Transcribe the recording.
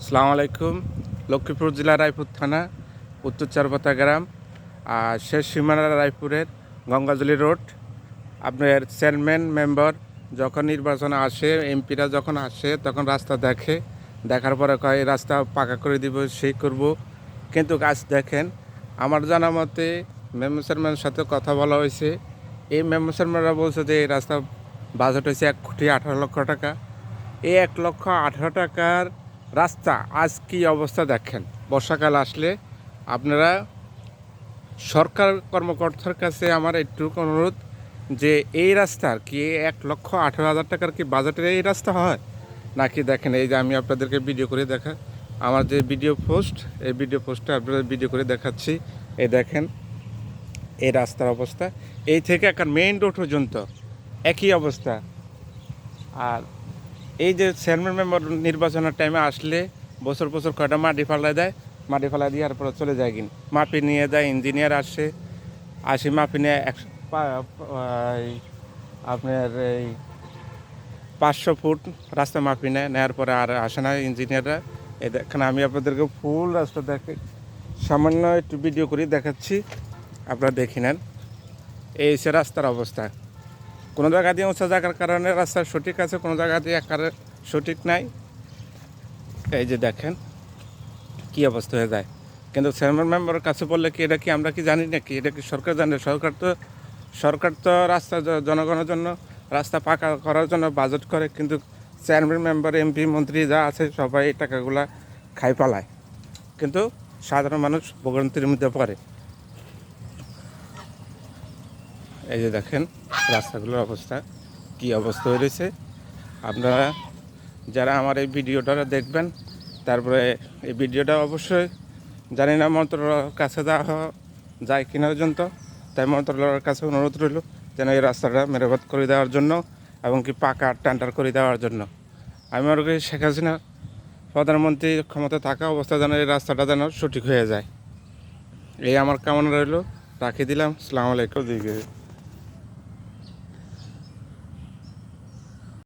আসসালামু আলাইকুম। লক্ষ্মীপুর জেলা রায়পুর থানা, উত্তর চারপাতা গ্রাম, আর শেষ সীমানা রায়পুরের গঙ্গাজলি রোড। আপনার চেয়ারম্যান মেম্বার যখন নির্বাচনে আসে, এমপিরা যখন আসে তখন রাস্তা দেখে, দেখার পরে কয় এই রাস্তা পাকা করে দিব, সেই করব। কিন্তু আজ দেখেন, আমার জানা মতে মেম্বার চেয়ারম্যানের সাথে কথা বলা হয়েছে। এই মেম্বার চেয়ারম্যানরা বলছে যে এই রাস্তা বাজেট হয়েছে 1,18,00,000 টাকা। এই 1,18,00,000 টাকার রাস্তা আজ কি অবস্থা দেখেন। বর্ষাকাল আসলে আপনারা সরকার কর্মকর্তার কাছে আমার একটু অনুরোধ যে এই রাস্তার কি 1,18,000 টাকার কি বাজেটের এই রাস্তা হয় নাকি। দেখেন, এই যে আমি আপনাদেরকে ভিডিও করে আমার যে ভিডিও পোস্ট, এই ভিডিও পোস্টে আপনাদের ভিডিও করে দেখাচ্ছি। এই দেখেন এই রাস্তার অবস্থা, এই থেকে একটা মেইন রোড পর্যন্ত একই অবস্থা। আর এই যে চেয়ারম্যান মেম্বার নির্বাচনের টাইমে আসলে বছর বছর কয়টা মাটি ফালাই দেয়, মাটি ফালাই দিয়ে পরে চলে যায়, কিন মাপি নিয়ে যায়, ইঞ্জিনিয়ার আসে মাপি নিয়ে আপনার এই 500 ফুট রাস্তা মাপি নেওয়ার পরে আর আসে না ইঞ্জিনিয়াররা। এই দেখেন, আমি আপনাদেরকে ফুল রাস্তা দেখে সামান্য একটু ভিডিও করে দেখাচ্ছি, আপনারা দেখে নেন। এই হচ্ছে রাস্তার অবস্থা। কোনো জায়গা দিয়ে উঁচা জায়গার কারণে রাস্তা সঠিক আছে, কোনো জায়গা দিয়ে একারে সঠিক নাই। এই যে দেখেন কী অবস্থা হয়ে যায়। কিন্তু চেয়ারম্যান মেম্বারের কাছে বললে কি এটা কি আমরা কি জানি না কি, এটা কি সরকার জানে? সরকার তো রাস্তা জনগণের জন্য রাস্তা পাকা করার জন্য বাজেট করে, কিন্তু চেয়ারম্যান মেম্বার, এমপি, মন্ত্রী যা আছে সবাই এই টাকাগুলা খাই পালায়, কিন্তু সাধারণ মানুষ ভোগান্তির মধ্যে পড়ে। এই যে দেখেন রাস্তাগুলোর অবস্থা, কি অবস্থা হয়ে রয়েছে। আপনারা যারা আমার এই ভিডিওটা দেখবেন, তারপরে এই ভিডিওটা অবশ্যই জানি না মন্ত্রণালয়ের কাছে যায় কিনা পর্যন্ত, তাই মন্ত্রণালয়ের কাছে অনুরোধ রইল যেন এই রাস্তাটা মেরামত করে দেওয়ার জন্য এবং কি পাকা টেন্ডার করে দেওয়ার জন্য। আমি মনে করি শেখ হাসিনা প্রধানমন্ত্রী ক্ষমতা থাকা অবস্থা যেন এই রাস্তাটা যেন সঠিক হয়ে যায়, এই আমার কামনা রইল। রাখি দিলাম। আসসালামু আলাইকুম।